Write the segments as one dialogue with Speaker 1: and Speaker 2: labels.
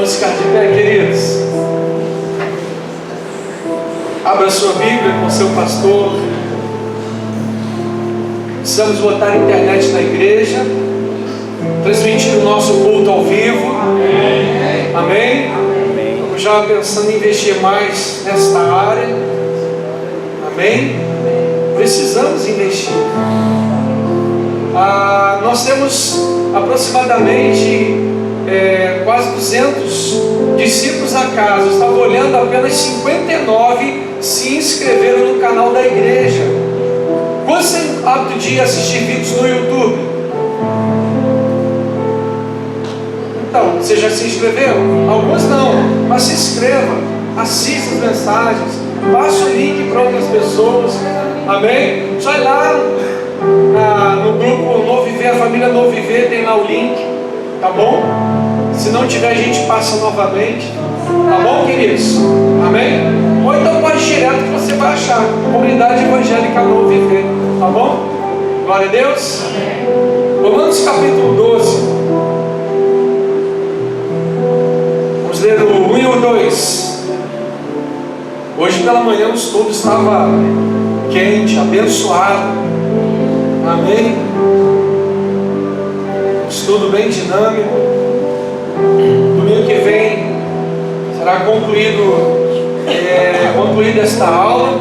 Speaker 1: Vamos ficar de pé, queridos. Abra sua Bíblia com seu pastor. Precisamos botar a internet na igreja, transmitir o nosso culto ao vivo. Amém? Estamos já pensando em investir mais nesta área. Amém? Precisamos investir. Nós temos aproximadamente quase 200 discípulos na casa. Eu estava olhando, apenas 59 se inscreveram no canal da igreja. Quantos têm hábito de assistir vídeos no YouTube? Então, você já se inscreveu? Alguns não, mas se inscreva, assista as mensagens, passe o link para outras pessoas. Amém? Vai lá no grupo Novo Viver, a família Novo Viver, tem lá o link, tá bom? Se não tiver, a gente passa novamente, tá bom, queridos? Amém? Ou então pode ir direto que você vai achar Comunidade Evangélica Novo Viver, tá bom? Glória a Deus. Romanos capítulo 12, vamos ler o 1 e o 2. Hoje pela manhã o estudo estava quente, abençoado. Amém? Estudo bem dinâmico. Domingo que vem será concluída esta aula.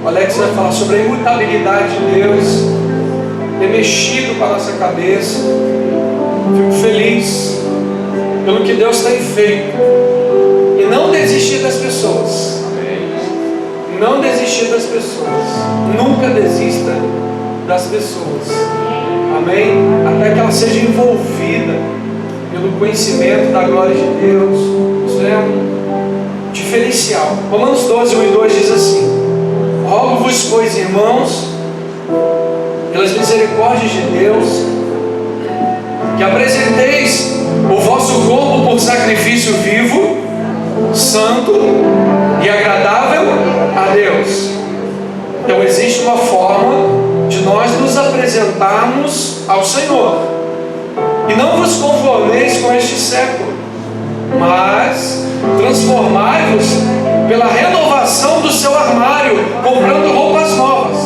Speaker 1: O Alex vai falar sobre a imutabilidade de Deus, ter mexido com a nossa cabeça. Fico feliz pelo que Deus tem feito. E não desistir das pessoas. Não desistir das pessoas. Nunca desista das pessoas. Amém? Até que ela seja envolvida pelo conhecimento da glória de Deus. Isso é um diferencial. Romanos 12, 1 e 2 diz assim: rogo-vos, pois, irmãos, pelas misericórdias de Deus, que apresenteis o vosso corpo por sacrifício vivo, santo e agradável a Deus. Então existe uma forma de nós nos apresentarmos ao Senhor. E não vos conformeis com este século, mas transformai-vos pela renovação do seu armário, comprando roupas novas.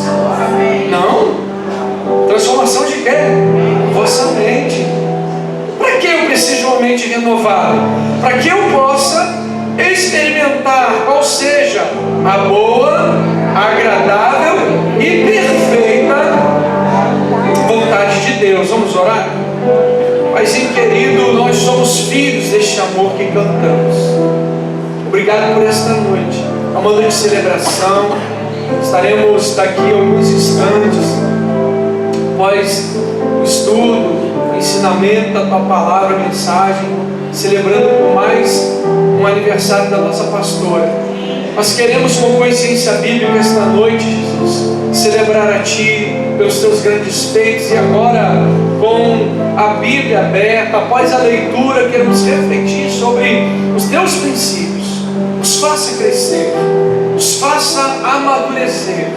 Speaker 1: Não. Transformação de quê? Vossa mente. Para que eu preciso de uma mente renovada? Para que eu possa experimentar qual seja a boa, agradável e perfeita vontade de Deus. Vamos orar? Paizinho querido, nós somos filhos deste amor que cantamos. Obrigado por esta noite. É uma noite de celebração. Estaremos daqui alguns instantes após o estudo, o ensinamento da tua palavra, a mensagem, celebrando por mais um aniversário da nossa pastora. Nós queremos, com consciência bíblica, esta noite, Jesus, celebrar a Ti pelos Teus grandes feitos. E agora, com a Bíblia aberta, após a leitura, queremos refletir sobre os Teus princípios. Os faça crescer, os faça amadurecer.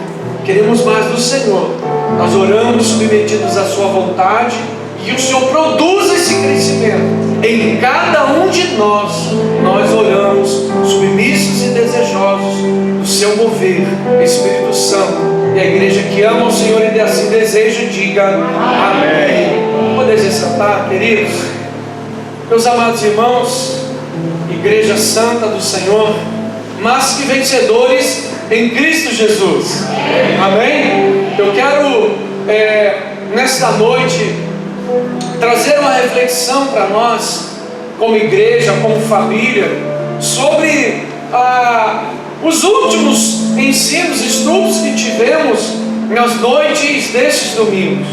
Speaker 1: Queremos mais do Senhor. Nós oramos submetidos à Sua vontade, e que o Senhor produza esse crescimento em cada um de nós. Nós oramos submissos e desejosos do Seu mover, Espírito Santo. E a igreja que ama o Senhor e assim deseja, diga amém. Poder se sentar, queridos? Meus amados irmãos, Igreja Santa do Senhor, mas que vencedores em Cristo Jesus. Amém? Eu quero nesta noite trazer uma reflexão para nós, como igreja, como família, sobre os últimos ensinos, estudos que tivemos nas noites destes domingos.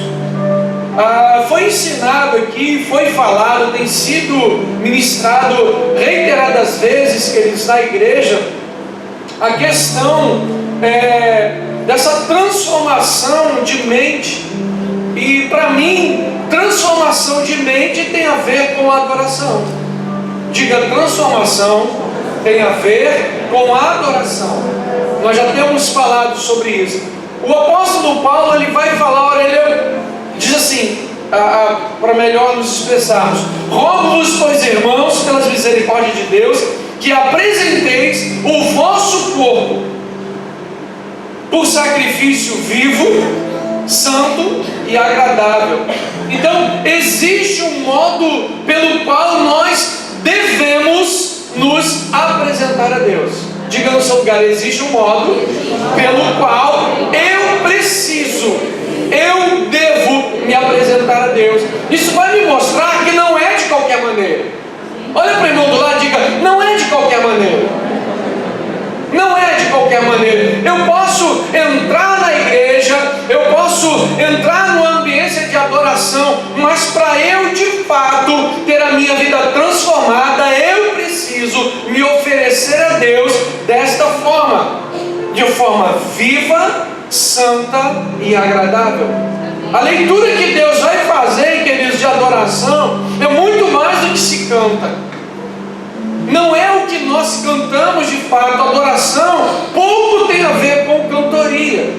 Speaker 1: Foi ensinado aqui, foi falado, tem sido ministrado reiteradas vezes, queridos, na igreja, a questão dessa transformação de mente. E para mim, transformação de mente tem a ver com a adoração. Diga, transformação tem a ver com a adoração. Nós já temos falado sobre isso. O apóstolo Paulo, ele vai falar, ele diz assim, para melhor nos expressarmos: rogo-vos, pois, irmãos, pelas misericórdias misericórdia de Deus, que apresenteis o vosso corpo por sacrifício vivo, santo e agradável. Então, existe um modo pelo qual nós devemos nos apresentar a Deus. Diga no seu lugar: existe um modo pelo qual eu devo me apresentar a Deus. Isso vai me mostrar que não é de qualquer maneira. Olha para o irmão do lado e diga: não é de qualquer maneira. Não é de qualquer maneira. Eu posso entrar na igreja, eu posso entrar numa ambiência de adoração, mas para eu de fato ter a minha vida transformada, eu preciso me oferecer a Deus desta forma, de forma viva, santa e agradável. A leitura que Deus vai fazer, queridos, de adoração, é muito mais do que se canta. Não é o que nós cantamos de fato. Adoração pouco tem a ver com cantoria.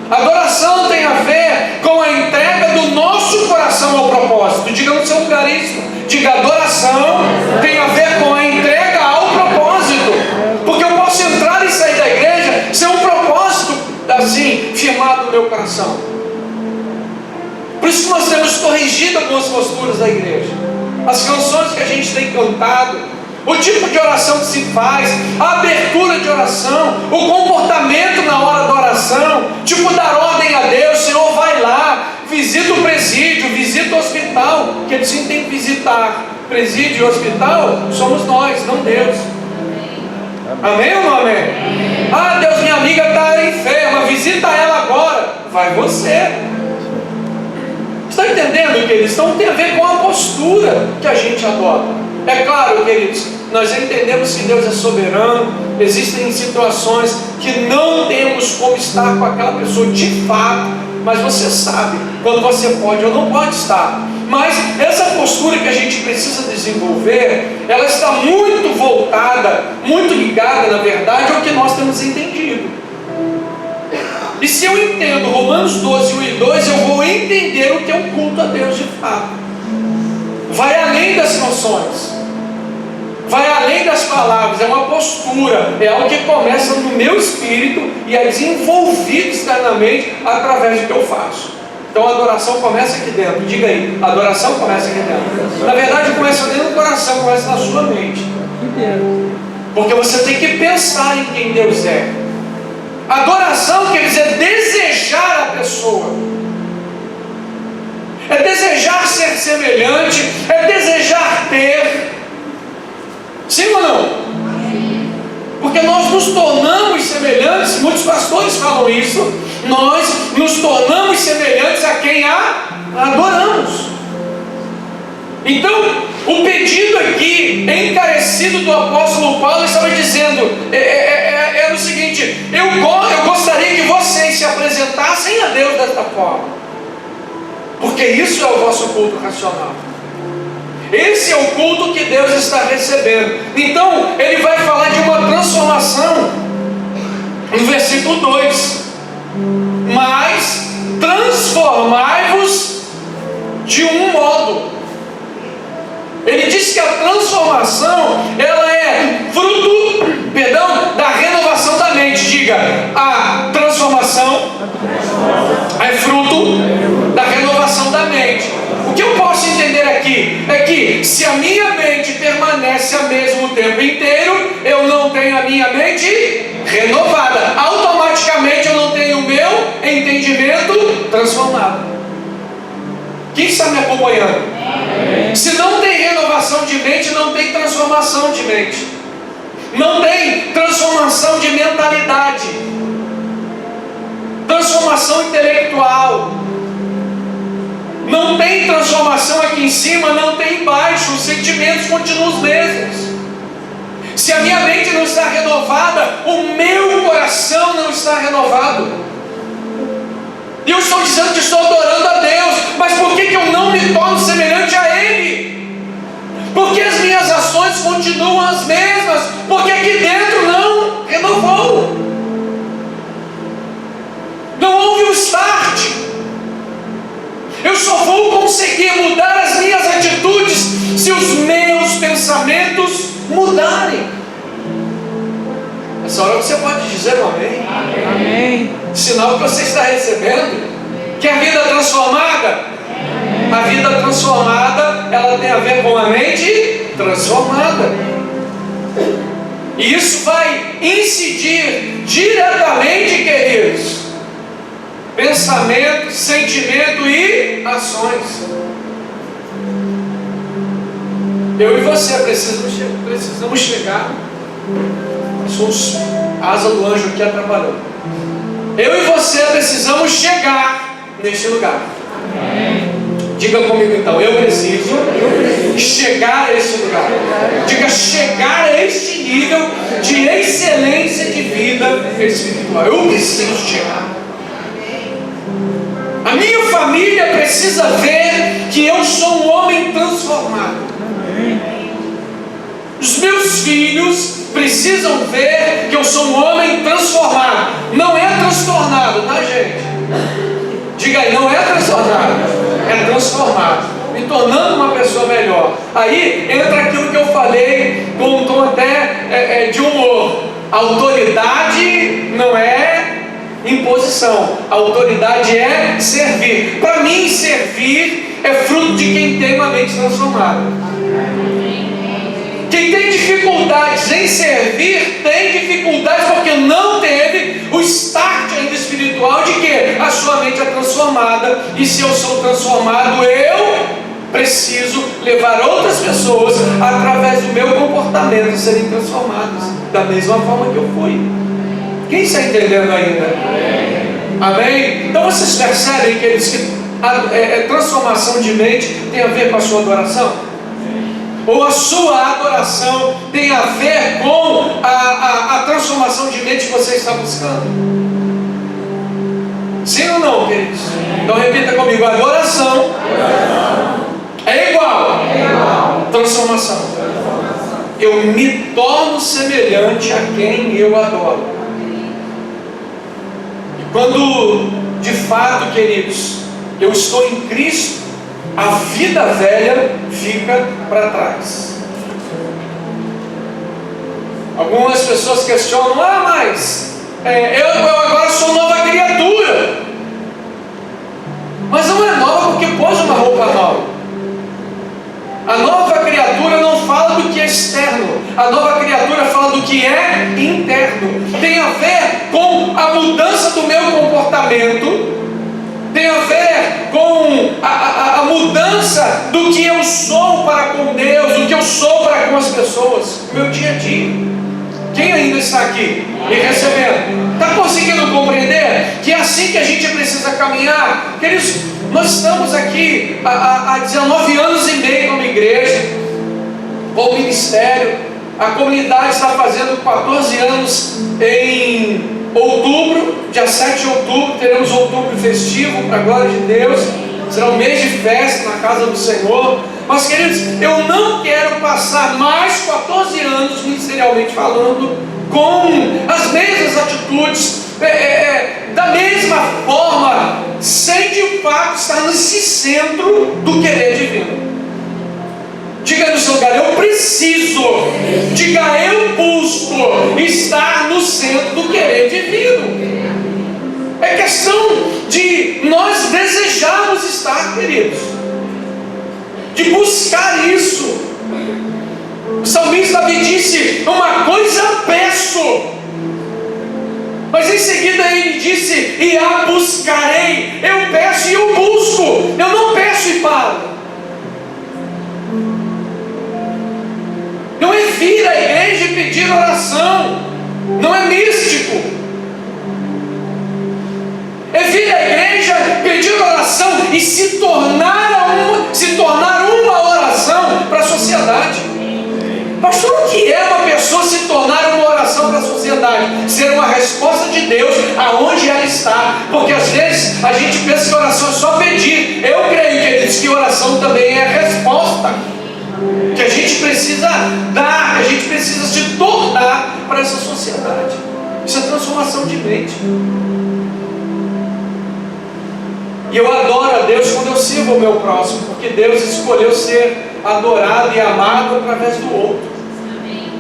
Speaker 1: Adoração tem a ver com a entrega do nosso coração ao propósito. Diga no seu lugar isso. Diga: adoração tem a ver com a entrega ao propósito. Porque eu posso entrar e sair da igreja sem um propósito assim firmado no meu coração. Por isso que nós temos corrigido algumas posturas da igreja. As canções que a gente tem cantado, o tipo de oração que se faz, a abertura de oração, o comportamento na hora da oração, tipo dar ordem a Deus: Senhor, vai lá, visita o presídio, visita o hospital. Que ele sim tem que visitar presídio e hospital, somos nós, não Deus. Amém ou não amém? Ah, Deus, minha amiga está enferma, visita ela agora. Vai você. Está entendendo, queridos? Então tem a ver com a postura que a gente adota. É claro, queridos, nós entendemos que Deus é soberano. Existem situações que não temos como estar com aquela pessoa de fato, mas você sabe quando você pode ou não pode estar. Mas essa postura que a gente precisa desenvolver, ela está muito voltada, muito ligada, na verdade, ao que nós temos entendido. E se eu entendo Romanos 12, 1 e 2, eu vou entender o que é um culto a Deus de fato. Vai além das canções, vai além das palavras, é uma postura, é algo que começa no meu espírito e é desenvolvido externamente através do que eu faço. Então a adoração começa aqui dentro. Diga aí: a adoração começa aqui dentro. Na verdade, começa dentro do coração, começa na sua mente. Porque você tem que pensar em quem Deus é. Adoração quer dizer desejar a pessoa, é desejar ser semelhante, é desejar ter. Sim ou não? Porque nós nos tornamos semelhantes. Muitos pastores falam isso. Nós nos tornamos semelhantes a quem adoramos. Então, o pedido aqui encarecido do apóstolo Paulo estava dizendo, era o seguinte: eu gostaria que vocês se apresentassem a Deus desta forma, porque isso é o vosso culto racional. Esse é o culto que Deus está recebendo. Então, ele vai falar de uma transformação no versículo 2: mas transformai-vos de um modo. Ele diz que a transformação, ela é fruto, da renovação da mente. Diga: a transformação é fruto da renovação da mente. O que eu posso entender aqui é que se a minha mente permanece a mesmo o tempo inteiro, eu não tenho a minha mente renovada. Automaticamente eu não tenho o meu entendimento transformado. Quem está me acompanhando? Se não tem renovação de mente, não tem transformação de mente. Não tem transformação de mentalidade, transformação intelectual. Não tem transformação aqui em cima, não tem embaixo. Os sentimentos continuam os mesmos. Se a minha mente não está renovada, o meu coração não está renovado. E eu estou dizendo que estou adorando a Deus, mas por que eu não me torno semelhante a Ele? Porque as minhas ações continuam as mesmas, porque aqui dentro não renovou. Não houve um start. Eu só vou conseguir mudar as minhas atitudes se os meus pensamentos pensamentos mudarem. Essa hora você pode dizer um amém.
Speaker 2: Amém.
Speaker 1: Sinal que você está recebendo. Que a vida transformada? A vida transformada, ela tem a ver com a mente transformada. E isso vai incidir diretamente, queridos, pensamento, sentimento e ações. Eu e você precisamos chegar. Somos a asa do anjo aqui atrapalhando. Eu e você precisamos chegar neste lugar. Diga comigo então, eu preciso chegar a este lugar. Diga, chegar a este nível de excelência de vida espiritual. Eu preciso chegar. A minha família precisa ver que eu sou um homem transformado. Os meus filhos precisam ver que eu sou um homem transformado. Não é transtornado, tá, gente? Diga aí, não é transtornado, é transformado, me tornando uma pessoa melhor. Aí entra aquilo que eu falei com um tom até de humor. Autoridade não é imposição, autoridade é servir. Para mim, servir é fruto de quem tem uma mente transformada. Quem tem dificuldades em servir, tem dificuldades porque não teve o start ainda espiritual de que a sua mente é transformada. E se eu sou transformado, eu preciso levar outras pessoas, através do meu comportamento, a serem transformadas da mesma forma que eu fui. Quem está entendendo ainda? Amém? Então vocês percebem que a transformação de mente tem a ver com a sua adoração? Ou a sua adoração tem a ver com a transformação de mente que você está buscando? Sim ou não, queridos? Então repita comigo, adoração é igual transformação. Eu me torno semelhante a quem eu adoro. E quando de fato, queridos, eu estou em Cristo, a vida velha fica para trás. Algumas pessoas questionam: mas eu agora sou nova criatura. Mas não é nova porque pôs uma roupa nova. A nova criatura não fala do que é externo, a nova criatura fala do que é interno. Tem a ver com a mudança do meu comportamento, tem a ver com a mudança do que eu sou para com Deus, do que eu sou para com as pessoas, meu dia a dia. Quem ainda está aqui me recebendo? Está conseguindo compreender que é assim que a gente precisa caminhar? Queridos, nós estamos aqui há 19 anos e meio como igreja, como ministério. A comunidade está fazendo 14 anos em outubro, dia 7 de outubro, teremos outubro festivo para a glória de Deus. Será um mês de festa na casa do Senhor. Mas, queridos, eu não quero passar mais 14 anos, ministerialmente falando, com as mesmas atitudes, da mesma forma, sem de fato estar nesse centro do querer divino. Diga no seu lugar, eu preciso. Diga, eu busco estar no centro do querer divino. É questão de nós desejarmos estar, queridos, de buscar isso. O salmista Davi disse: uma coisa peço, mas em seguida ele disse: e a buscarei. Eu peço e eu busco, eu não peço e paro. Não é vir à igreja e pedir oração, não é místico. É vir à igreja, pedir oração e se tornar uma oração para a sociedade. Pastor, o que é uma pessoa se tornar uma oração para a sociedade? Ser uma resposta de Deus aonde ela está. Porque às vezes a gente pensa que oração é só pedir. Eu creio, queridos, que oração também é resposta, que a gente precisa dar, que a gente precisa se tornar para essa sociedade. Isso é transformação de mente. E eu adoro a Deus quando eu sirvo o meu próximo, porque Deus escolheu ser adorado e amado através do outro.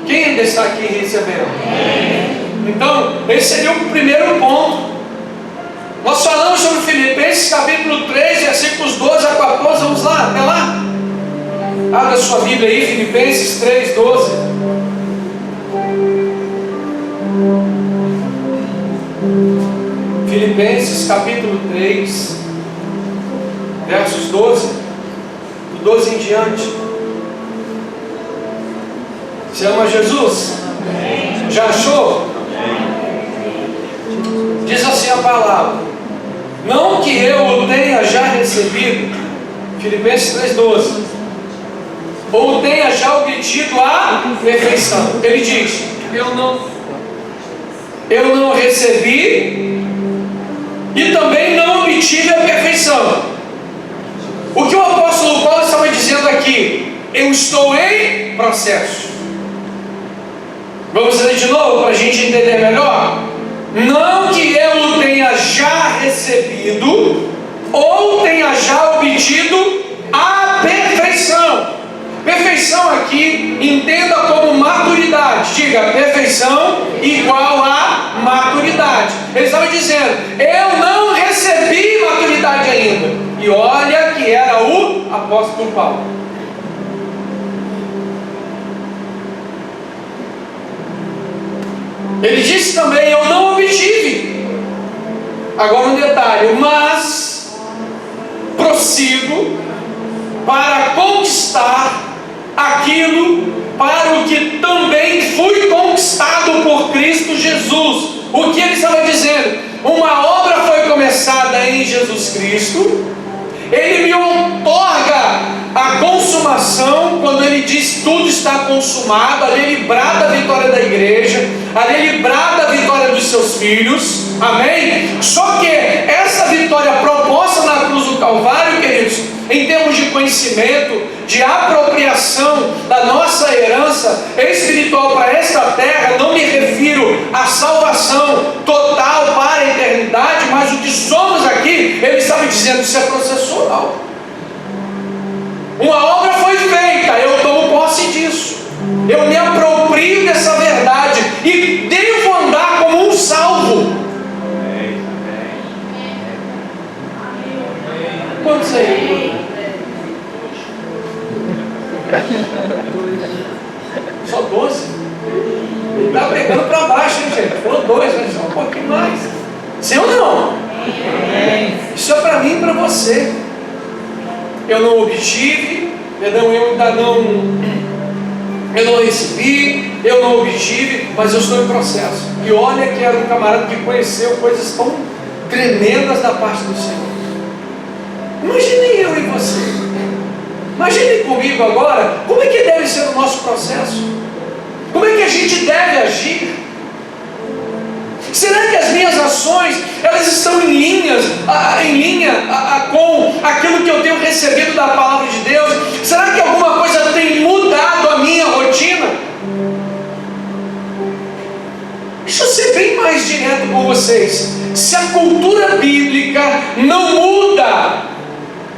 Speaker 1: Quem ainda está aqui recebendo? Então, esse seria o primeiro ponto. Nós falamos sobre Filipenses capítulo 3, versículos 12 a 14. Vamos lá, até lá. Abra sua Bíblia aí, Filipenses 3, 12. Filipenses capítulo 3, versos 12, do 12 em diante. Você ama Jesus? Amém. Já achou? Amém. Diz assim a palavra: não que eu o tenha já recebido, Filipenses 3,12, ou tenha já obtido a perfeição. Ele diz: eu não recebi e também não obtive a perfeição. O que o apóstolo Paulo estava dizendo aqui? Eu estou em processo. Vamos ler de novo para a gente entender melhor? Não que eu o tenha já recebido ou tenha já obtido a perfeição. Perfeição aqui, entenda como maturidade. Diga, perfeição igual a maturidade. Ele estava dizendo, eu não recebi maturidade ainda. E olha que era o apóstolo Paulo. Ele disse também, eu não obtive. Agora um detalhe, mas prossigo para conquistar aquilo para o que também fui conquistado por Cristo Jesus. O que ele estava dizendo? Uma obra foi começada em Jesus Cristo. Ele me outorga a consumação, quando ele diz tudo está consumado. Ali ele brada a vitória da igreja, ali ele brada a vitória dos seus filhos, amém? Só que essa vitória proposta na cruz do Calvário, queridos, em termos de conhecimento, de apropriação da nossa herança espiritual para esta terra, não me refiro à salvação total para a eternidade, mas o que somos aqui, ele estava dizendo, isso é processual. Uma obra foi feita, eu tomo posse disso, eu me aproprio dessa verdade e devo andar como um salvo. Quantos aí? Só 12? Ele está pegando para baixo, hein, gente? Falou 2, mas só um pouquinho mais. Sim ou não? Isso é para mim e para você. Eu não obtive, perdão, eu não recebi, eu não obtive, mas eu estou em processo. E olha que era um camarada que conheceu coisas tão tremendas da parte do Senhor. Imagine eu e você. Imagine comigo agora, como é que deve ser o nosso processo? Como é que a gente deve agir? Será que as minhas ações, elas estão em linha com aquilo que eu tenho recebido da palavra de Deus? Será que alguma coisa tem mudado a minha rotina? Deixa eu ser bem mais direto com vocês. Se a cultura bíblica não muda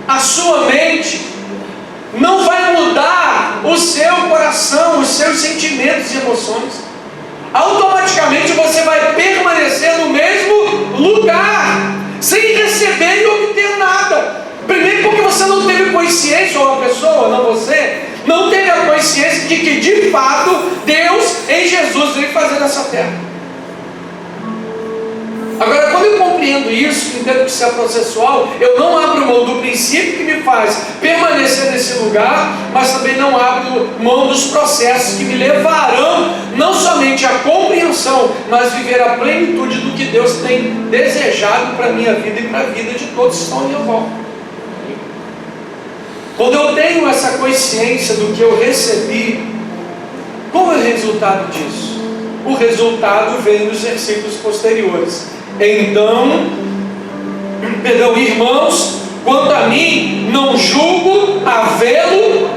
Speaker 1: a sua mente, não vai mudar o seu coração, os seus sentimentos e emoções. Automaticamente você vai permanecer no mesmo lugar, sem receber e obter nada. Primeiro porque você não teve consciência, ou a pessoa, não você, não teve a consciência de que de fato Deus em Jesus veio fazer nessa terra. Agora, quando eu compreendo isso, entendo que isso é processual, eu não abro mão do princípio que me faz permanecer nesse lugar, mas também não abro mão dos processos que me levarão não somente à compreensão, mas viver a plenitude do que Deus tem desejado para a minha vida e para a vida de todos que estão à minha volta. Quando eu tenho essa consciência do que eu recebi, qual é o resultado disso? O resultado vem nos versículos posteriores. Então, irmãos, quanto a mim, não julgo havê-lo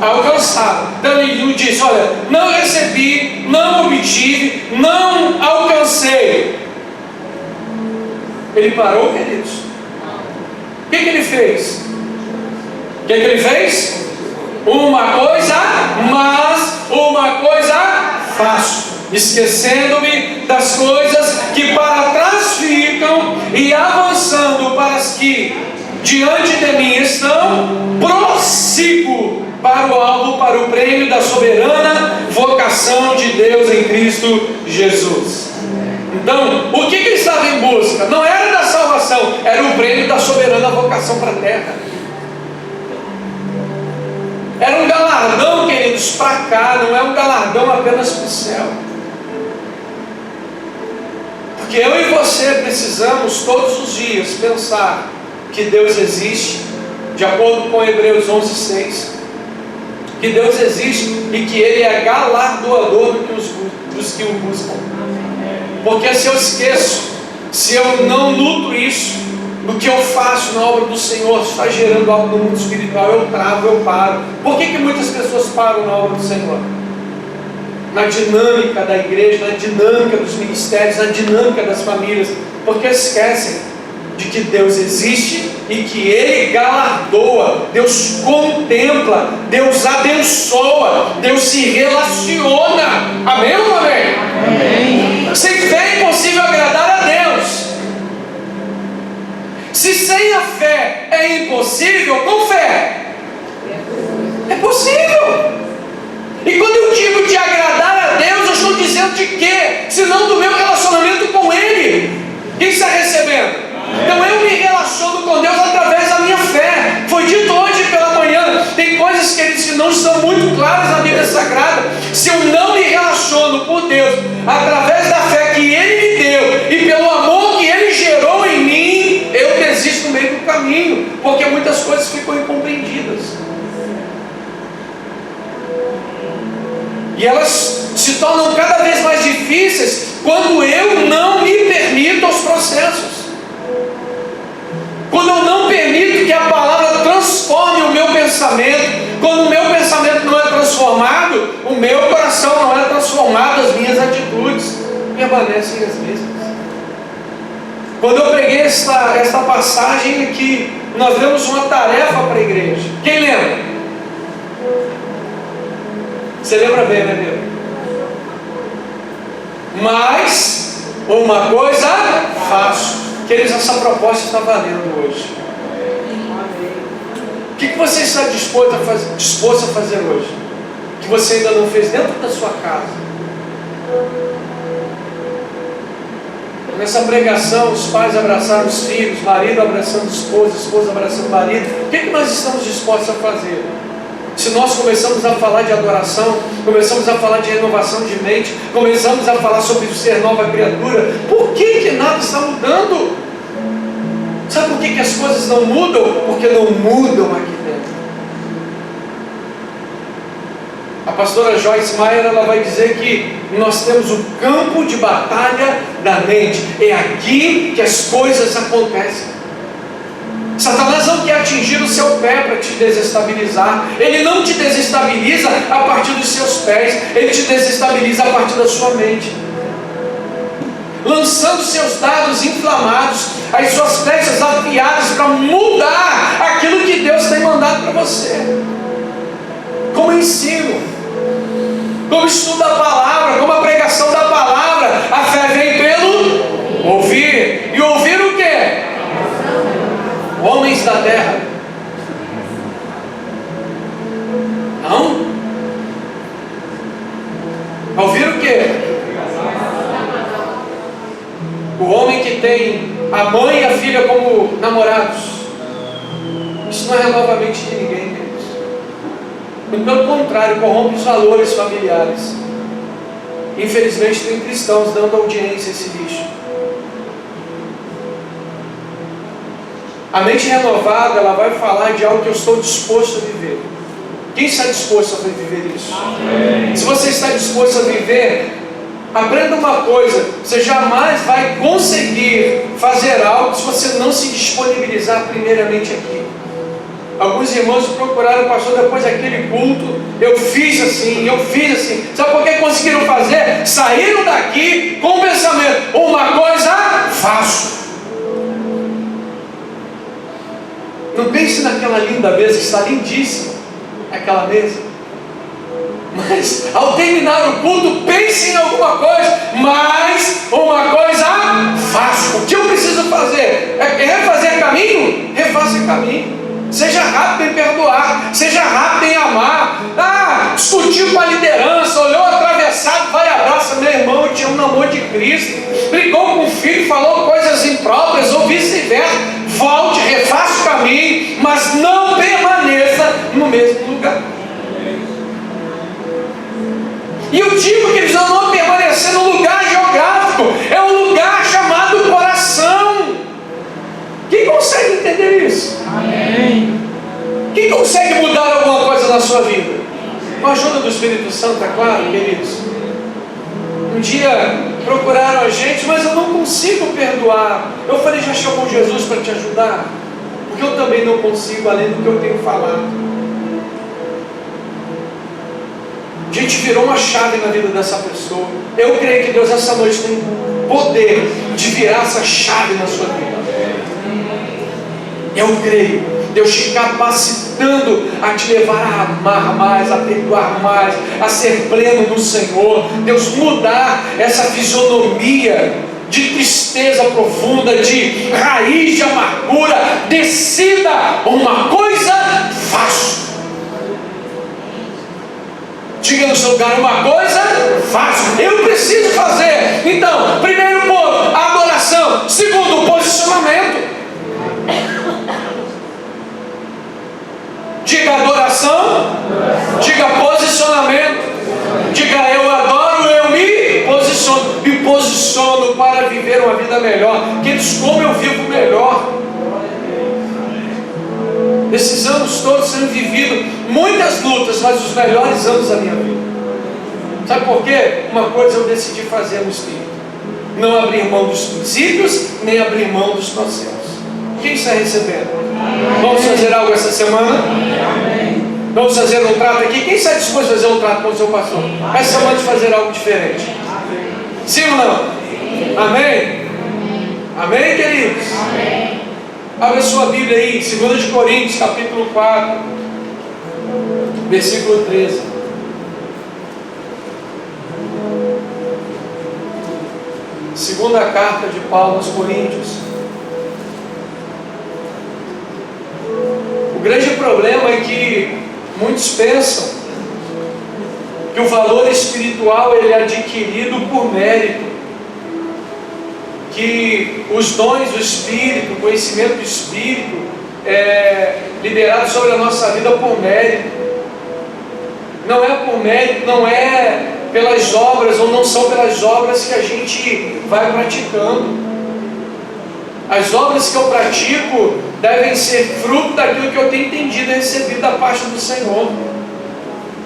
Speaker 1: alcançado. Então ele diz, olha, não recebi, não obtive, não alcancei. Ele parou, queridos? O que ele fez? que ele fez? Uma coisa, mas uma coisa faço, esquecendo-me das coisas que para trás ficam e avançando para as que diante de mim estão, prossigo para o alvo, para o prêmio da soberana vocação de Deus em Cristo Jesus. Então, o que ele estava em busca? Não era da salvação, era o prêmio da soberana vocação para a terra. Era um galardão, queridos, para cá, não é um galardão apenas para o céu. Porque eu e você precisamos todos os dias pensar que Deus existe, de acordo com Hebreus 11:6, que Deus existe e que Ele é galardoador dos que o buscam. Porque se eu esqueço, se eu não luto isso, no que eu faço na obra do Senhor, está gerando algo no mundo espiritual, eu travo, eu paro. Por que muitas pessoas param na obra do Senhor? Na dinâmica da igreja, na dinâmica dos ministérios, na dinâmica das famílias, porque esquecem de que Deus existe e que Ele galardoa, Deus contempla, Deus abençoa, Deus se relaciona. Amém ou não amém? Amém. Sem fé é impossível agradar a Deus. Se sem a fé é impossível, com fé é possível. E quando eu digo de agradar a Deus, eu estou dizendo de quê? Senão do meu relacionamento com Ele. Quem está recebendo? Então eu me relaciono com Deus através da minha fé. Foi dito hoje pela manhã. Tem coisas, queridos, que não estão muito claras na Bíblia Sagrada. Se eu não me relaciono por Deus através da fé que Ele me deu e pelo amor que Ele gerou em mim, eu desisto no meio do caminho, porque muitas coisas ficam incompreendidas. E elas se tornam cada vez mais difíceis quando eu não me permito aos processos. Quando eu não permito que a palavra transforme o meu pensamento, quando o meu pensamento não é transformado, o meu coração não é transformado, as minhas atitudes permanecem as mesmas. Quando eu preguei esta passagem aqui, nós demos uma tarefa para a igreja. Quem lembra? Você lembra bem, né, Deus? Mas uma coisa faço. Queridos, essa proposta está valendo hoje. O que você está disposto a fazer hoje? Que você ainda não fez dentro da sua casa? Nessa pregação, os pais abraçaram os filhos, marido abraçando a esposa abraçando o marido. O que nós estamos dispostos a fazer? Se nós começamos a falar de adoração, começamos a falar de renovação de mente, começamos a falar sobre ser nova criatura, por que nada está mudando? Sabe por que as coisas não mudam? Porque não mudam aqui dentro. A pastora Joyce Meyer, ela vai dizer que nós temos o campo de batalha da mente. É aqui que as coisas acontecem. Satanás não quer atingir o seu pé para te desestabilizar. Ele não te desestabiliza a partir dos seus pés. Ele te desestabiliza a partir da sua mente, lançando seus dados inflamados, as suas flechas afiadas para mudar aquilo que Deus tem mandado para você. Como ensino, como estudo da palavra, como a pregação da palavra. A fé vem pelo ouvir. E ouvir o quê? Homens da terra. Não? Ouvir o quê? O homem que tem a mãe e a filha como namorados. Isso não renova a mente de ninguém, queridos. Muito pelo contrário, corrompe os valores familiares. Infelizmente tem cristãos dando audiência a esse lixo. A mente renovada, ela vai falar de algo que eu estou disposto a viver. Quem está disposto a viver isso? Amém. Se você está disposto a viver, aprenda uma coisa: você jamais vai conseguir fazer algo se você não se disponibilizar primeiramente aqui. Alguns irmãos procuraram o pastor depois daquele culto. Eu fiz assim. Sabe por que conseguiram fazer? Saíram daqui com o pensamento: uma coisa faço. Não pense naquela linda mesa, que está lindíssima, aquela mesa. Mas ao terminar o culto, pense em alguma coisa. Mas uma coisa faço. O que eu preciso fazer? É refazer caminho? Refaça caminho. Seja rápido em perdoar, seja rápido em amar. Discutiu com a liderança, olhou atravessado, vai e abraça, meu irmão, eu te amo no amor de Cristo. Brigou com o filho, falou coisas impróprias ou vice-versa. Volte, refaça o caminho, mas não permaneça no mesmo lugar. E eu digo que eles não permanecer no lugar geográfico, é um lugar chamado coração. Quem consegue entender isso? Amém. Quem consegue mudar alguma coisa na sua vida? Com a ajuda do Espírito Santo, é claro, queridos. Um dia procuraram a gente, mas eu não consigo perdoar. Eu falei, já chamou Jesus para te ajudar? Porque eu também não consigo, além do que eu tenho falado. A gente virou uma chave na vida dessa pessoa. Eu creio que Deus essa noite tem poder de virar essa chave na sua vida. Eu creio. Deus te capacitando a te levar a amar mais, a perdoar mais, a ser pleno no Senhor. Deus mudar essa fisionomia de tristeza profunda, de raiz de amargura. Decida uma coisa, faço. Diga no seu lugar, uma coisa, faço. Eu preciso fazer. Então, primeiro ponto, adoração. Segundo, posicionamento. Diga adoração, diga posicionamento. Diga eu adoro, eu me posiciono para viver uma vida melhor. Queridos, como eu vivo melhor? Esses anos todos sendo vivido muitas lutas, mas os melhores anos da minha vida. Sabe por quê? Uma coisa eu decidi fazer no Espírito: não abrir mão dos princípios, nem abrir mão dos processos. Quem está recebendo? Vamos fazer algo essa semana? Vamos fazer um trato aqui? Quem está disposto a fazer um trato com o seu pastor? Essa semana de fazer algo diferente. Sim ou não? Amém? Amém, queridos? Amém. Abra sua Bíblia aí, 2 de Coríntios, capítulo 4, versículo 13. Segunda carta de Paulo aos Coríntios. O grande problema é que muitos pensam que o valor espiritual ele é adquirido por mérito, que os dons do Espírito, o conhecimento do Espírito é liberado sobre a nossa vida por mérito. Não é por mérito, não é pelas obras, ou não são pelas obras que a gente vai praticando. As obras que eu pratico devem ser fruto daquilo que eu tenho entendido e recebido da parte do Senhor.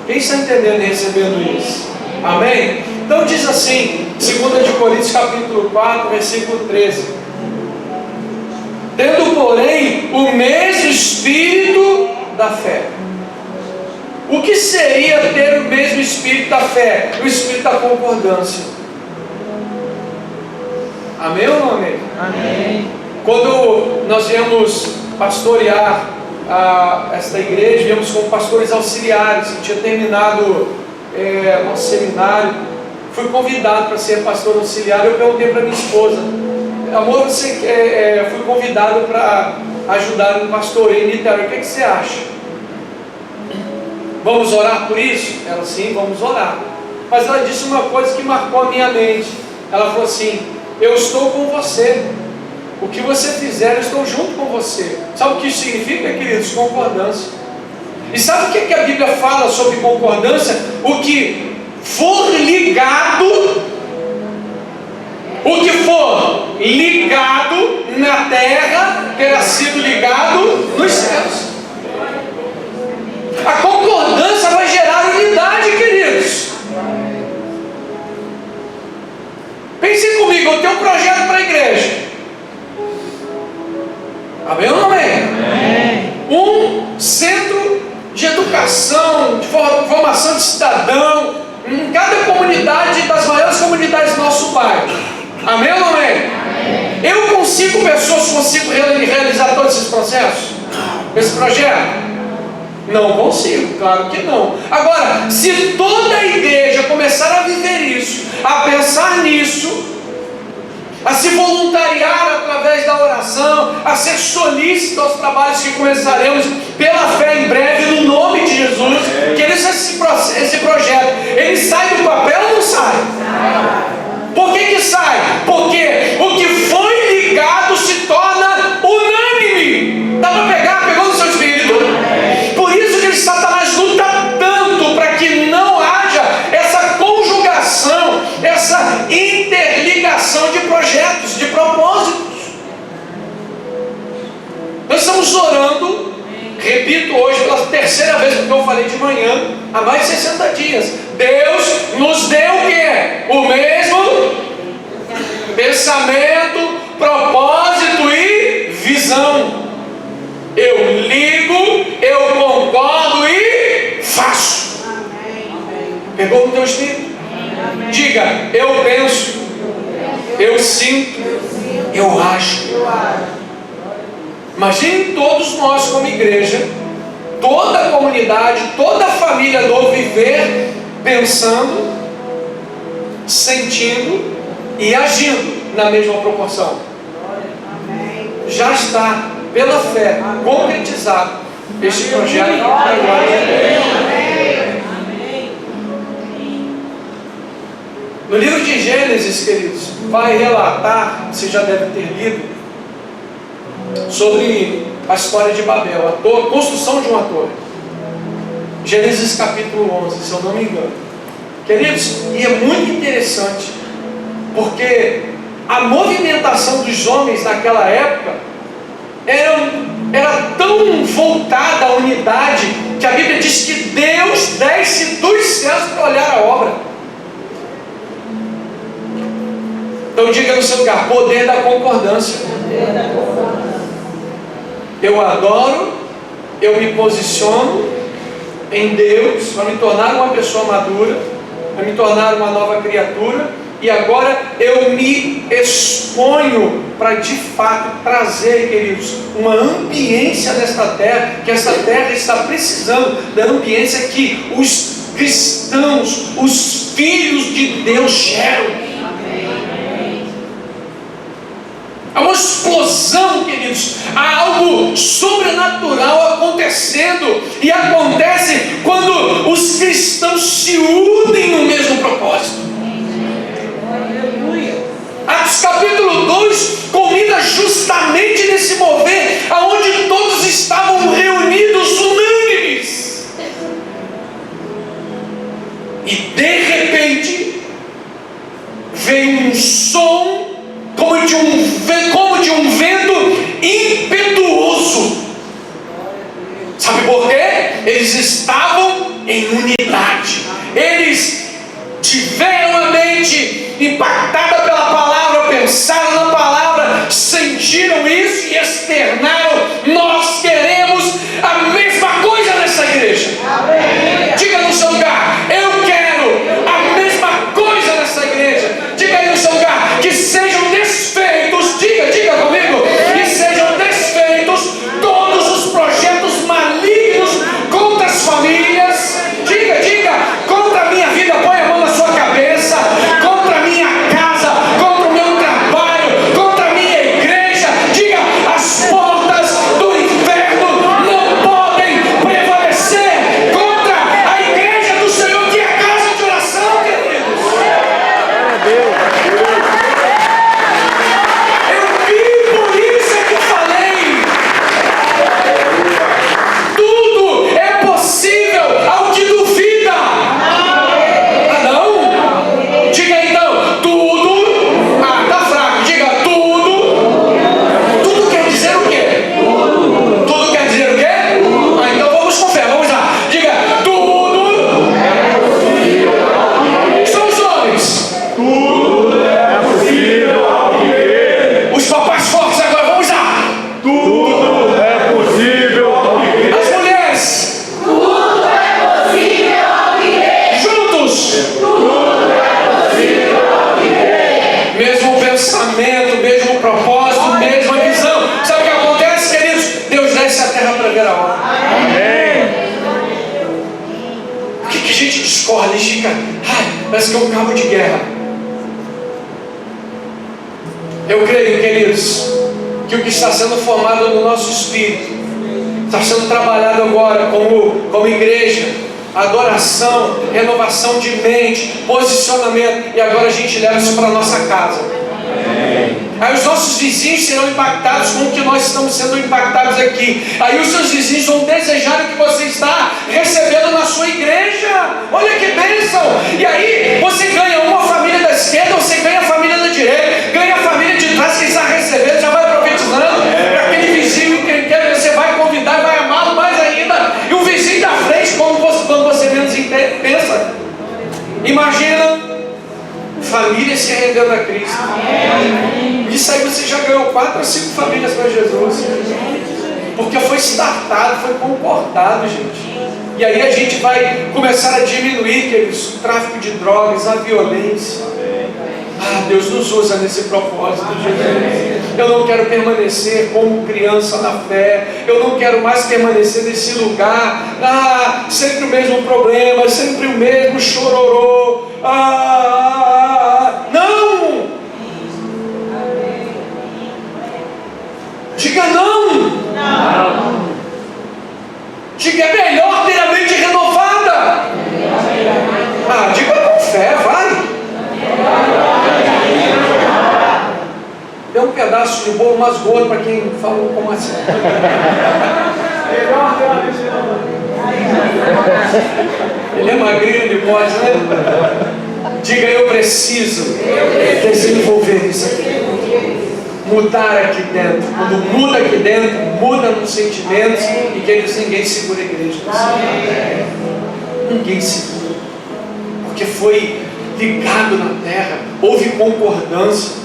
Speaker 1: Quem está entendendo e recebendo isso? Amém? Então diz assim, 2 de Coríntios capítulo 4, versículo 13. Tendo, porém, o mesmo espírito da fé. O que seria ter o mesmo espírito da fé? O espírito da concordância. Amém ou não amém? Amém. Quando nós viemos pastorear esta igreja, viemos como pastores auxiliares, que tinha terminado nosso seminário, fui convidado para ser pastor auxiliar. Eu perguntei para minha esposa: amor, fui convidado para ajudar um pastoreio em Niterói, o que você acha? Vamos orar por isso? Ela: sim, vamos orar. Mas ela disse uma coisa que marcou a minha mente. Ela falou assim: eu estou com você. O que você fizer, eu estou junto com você. Sabe o que isso significa, queridos? Concordância. E sabe o que a Bíblia fala sobre concordância? O que for ligado, na terra, terá sido ligado nos céus. A concordância vai gerar unidade, queridos. Pense comigo, eu tenho um projeto para a igreja. Amém ou não amém? Um centro de educação, de formação de cidadão, em cada comunidade, das maiores comunidades do nosso bairro. Amém ou não amém? Eu com 5 pessoas consigo realizar todos esses processos? esse projeto? Não consigo, claro que não. Agora, se toda a igreja começar a viver isso, a pensar nisso, a se voluntariar através da oração, a ser solícito aos trabalhos que começaremos pela fé em breve, no nome de Jesus, que esse projeto, ele sai do papel ou não sai? Por que sai? Porque o que foi ligado se torna unânime. Dá para pegar? Pegou no seu espírito? Por isso que Satanás luta tanto para que não haja essa conjugação, essa interligação de projetos, de propósitos. Nós estamos orando, repito hoje pela terceira vez, porque eu falei de manhã, há mais de 60 dias. Deus nos deu o quê? O mesmo pensamento, propósito e visão. Eu ligo, eu concordo e faço. Pegou no teu espírito? Diga, eu penso, eu sinto, eu acho. Imagine todos nós como igreja, toda a comunidade, toda a família do viver, pensando, sentindo e agindo na mesma proporção. Já está, pela fé, concretizado este projeto. No livro de Gênesis, queridos, vai relatar, você já deve ter lido, sobre a história de Babel, a construção de uma torre. Gênesis capítulo 11, se eu não me engano. Queridos, e é muito interessante, porque a movimentação dos homens naquela época era tão voltada à unidade, que a Bíblia diz que Deus desce dos céus para olhar a obra. Então diga no seu lugar, poder da concordância. Eu adoro, eu me posiciono em Deus para me tornar uma pessoa madura, para me tornar uma nova criatura, e agora eu me exponho para de fato trazer, queridos, uma ambiência nesta terra, que esta terra está precisando da ambiência que os cristãos, os filhos de Deus geram. Há uma explosão, queridos, há algo sobrenatural acontecendo, e acontece quando os cristãos se unem no mesmo propósito. Atos capítulo 2 culmina justamente nesse mover, aonde todos estavam reunidos, unânimes, e de repente veio um som como de um vento impetuoso. Sabe por quê? Eles estavam em unidade. Eles tiveram a mente impactada pela palavra, pensaram na palavra, sentiram isso e externaram. Nós queremos a mesma coisa nessa igreja. Diga no seu lugar, eu quero a mesma coisa nessa igreja. Diga aí no seu lugar, que sejam desfeitos, diga comigo, que sejam desfeitos todos os projetos malignos contra as famílias. Diga, contra a minha vida, põe a mão na sua cabeça, contra a minha casa. gente discorda, a gente fica, parece que é um cabo de guerra. Eu creio, queridos, que o que está sendo formado no nosso espírito, está sendo trabalhado agora como igreja, adoração, renovação de mente, posicionamento, e agora a gente leva isso para a nossa casa. Aí os nossos vizinhos serão impactados com o que nós estamos sendo impactados aqui. Aí os seus vizinhos vão desejar o que você está recebendo na sua igreja. Olha que bênção! E aí você ganha uma família da esquerda, você ganha a família da direita, ganha a família de trás que está recebendo, já vai profetizando para aquele vizinho que quer, você vai convidar e vai amá-lo mais ainda. E o vizinho da frente, quando você menos pensa, imagina família se rendendo a Cristo. Isso aí você já ganhou 4 ou 5 famílias para Jesus. Porque foi startado, foi concordado, gente. E aí a gente vai começar a diminuir, queridos, o tráfico de drogas, a violência. Deus nos usa nesse propósito, Jesus. Eu não quero permanecer como criança na fé. Eu não quero mais permanecer nesse lugar. Sempre o mesmo problema, sempre o mesmo chororô. Não! Diga não! Não! Diga, é melhor ter a mente renovada. Diga com fé, vai! Dê um pedaço de bolo mais gordo para quem falou como assim. Melhor ter a mente renovada. Ele é magrinho, ele pode, né? Diga, eu preciso desenvolver isso aqui. Mudar aqui dentro. Quando muda aqui dentro, muda nos sentimentos. E que ninguém segura a igreja. Ninguém segura. Porque foi ligado na terra. Houve concordância.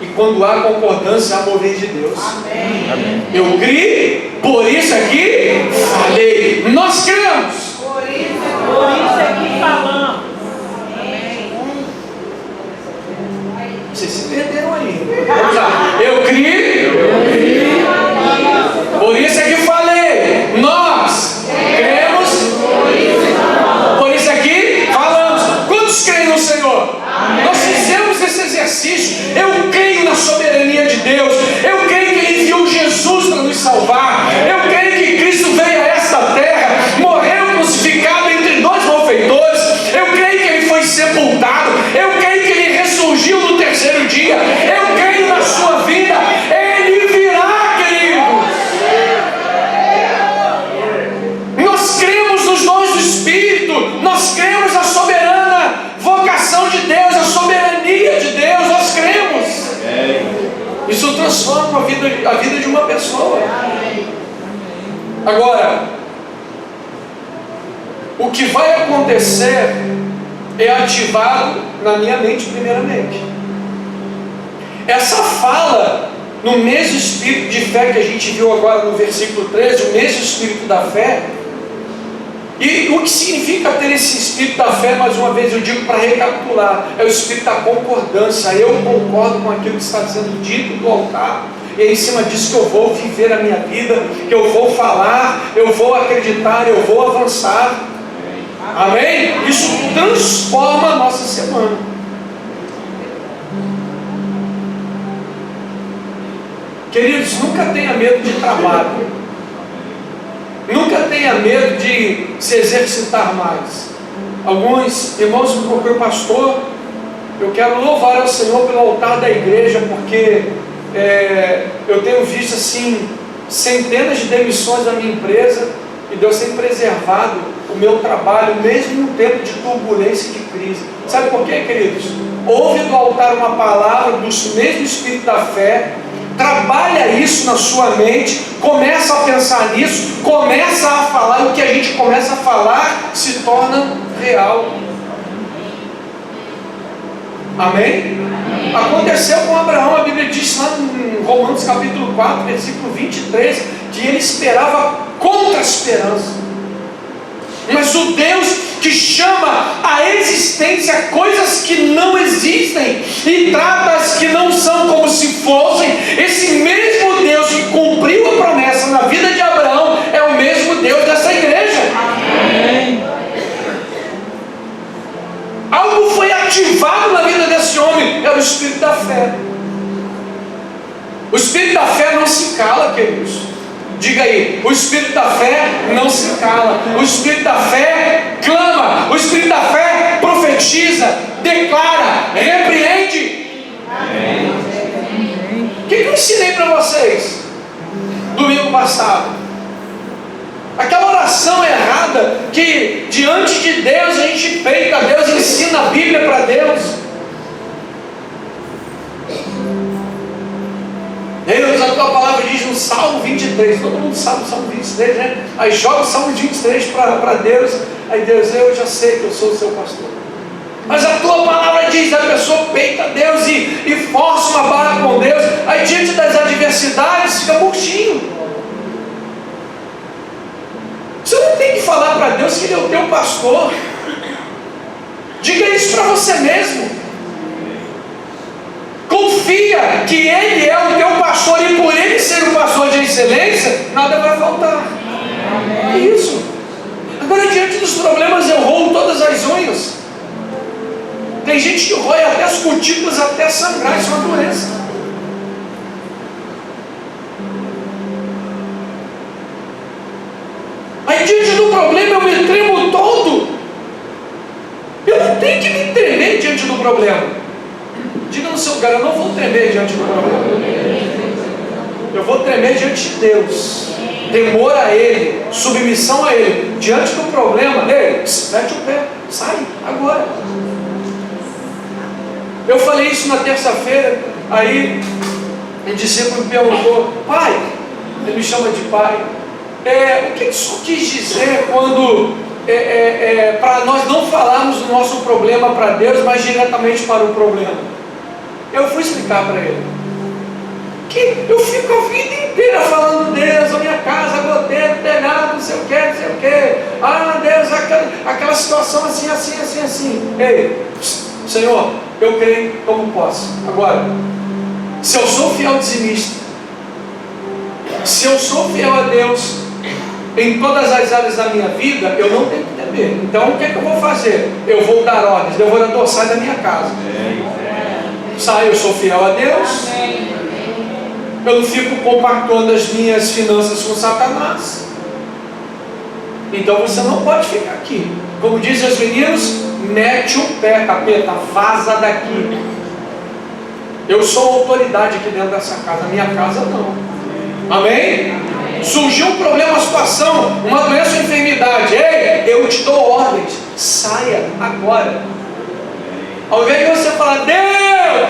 Speaker 1: E quando há concordância, há mover de Deus. Amém. Eu criei, por isso aqui falei. Nós cremos. Por isso aqui falamos. Vocês se perderam aí. Vamos lá. Eu criei. Por isso é que falei. Nós cremos. Por isso aqui falamos. Quantos creem no Senhor? Nós fizemos esse exercício. Eu creio na soberania de Deus. Eu creio que Ele enviou Jesus para nos salvar. Eu creio que Cristo veio a esta terra, morreu crucificado entre 2 malfeitores. Eu creio que Ele foi sepultado. Eu creio que Ele ressurgiu no 3º dia. Eu creio na sua vida. Ele virá, queridos. Nós cremos nos dons do Espírito. Nós cremos na soberana vocação de Deus, a soberania de Deus. Nós cremos. Isso transforma a vida de uma pessoa. Agora, o que vai acontecer é ativado na minha mente primeiramente. Essa fala no mesmo espírito de fé que a gente viu agora no versículo 13, o mesmo espírito da fé. E o que significa ter esse espírito da fé, mais uma vez eu digo para recapitular, é o espírito da concordância. Eu concordo com aquilo que está sendo dito do altar, e é em cima disso que eu vou viver a minha vida, que eu vou falar, eu vou acreditar, eu vou avançar. Amém? Isso transforma a nossa semana. Queridos, nunca tenha medo de trabalho. Nunca tenha medo de se exercitar mais. Alguns irmãos me procuram, pastor, eu quero louvar ao Senhor pelo altar da igreja, porque eu tenho visto assim centenas de demissões da minha empresa, e Deus tem preservado o meu trabalho, mesmo no tempo de turbulência e de crise. Sabe por quê, queridos? Ouve do altar uma palavra do mesmo espírito da fé, trabalha isso na sua mente, começa a pensar nisso, começa a falar, e o que a gente começa a falar se torna real. Amém? Aconteceu com Abraão, a Bíblia diz lá em Romanos capítulo 4, versículo 23, que ele esperava contra a esperança. Mas o Deus que chama a existência coisas que não existem e trata as que não são como se fossem, esse mesmo Deus que cumpriu a promessa na vida de Abraão é o mesmo Deus dessa igreja. Amém. ativado na vida desse homem era o espírito da fé. O espírito da fé não se cala, queridos. Diga aí, o espírito da fé não se cala. O espírito da fé clama. O espírito da fé profetiza, declara, repreende. O que eu ensinei para vocês domingo passado? Aquela oração errada que diante de Deus a gente peita a Deus, ensina a Bíblia para Deus. Deus, a tua palavra diz no Salmo 23, todo mundo sabe o Salmo 23, né? Aí joga o Salmo 23 para Deus, aí Deus, eu já sei que eu sou o seu pastor. Mas a tua palavra diz, a pessoa peita Deus e força uma barra com Deus, aí diante das adversidades fica murchinho. Você não tem que falar para Deus que Ele é o teu pastor. Diga isso para você mesmo. Confia que Ele é o teu pastor e por Ele ser o pastor de excelência, nada vai faltar. É isso. Agora, diante dos problemas, eu rolo todas as unhas. Tem gente que rói até as cutículas até sangrar, isso é uma doença. Aí diante do problema eu me tremo todo. Eu não tenho que me tremer diante do problema. Diga no seu lugar, eu não vou tremer diante do problema. Eu vou tremer diante de Deus. Temor a Ele, submissão a Ele. Diante do problema, ei, mete o pé, sai agora. Eu falei isso na terça-feira, aí o discípulo me perguntou, pai, ele me chama de pai, o que isso quis dizer quando, para nós não falarmos do nosso problema para Deus, mas diretamente para o problema? Eu fui explicar para ele, que eu fico a vida inteira falando, Deus, a minha casa, goteiro, telhado, não sei o que, ah Deus, aquela situação assim, ei, Senhor, eu creio como posso. Agora, se eu sou fiel dizimista, se eu sou fiel a Deus em todas as áreas da minha vida, eu não tenho que temer. Então, o que é que eu vou fazer? Eu vou dar ordens, devorador, sai da minha casa. Sai, eu sou fiel a Deus. Eu não fico compactuando as minhas finanças com Satanás. Então, você não pode ficar aqui. Como dizem os meninos, mete o pé, capeta, vaza daqui. Eu sou autoridade aqui dentro dessa casa, minha casa não. Amém? Surgiu um problema, uma situação, uma doença ou enfermidade, ei, eu te dou ordens, saia agora. Ao invés de você falar, Deus,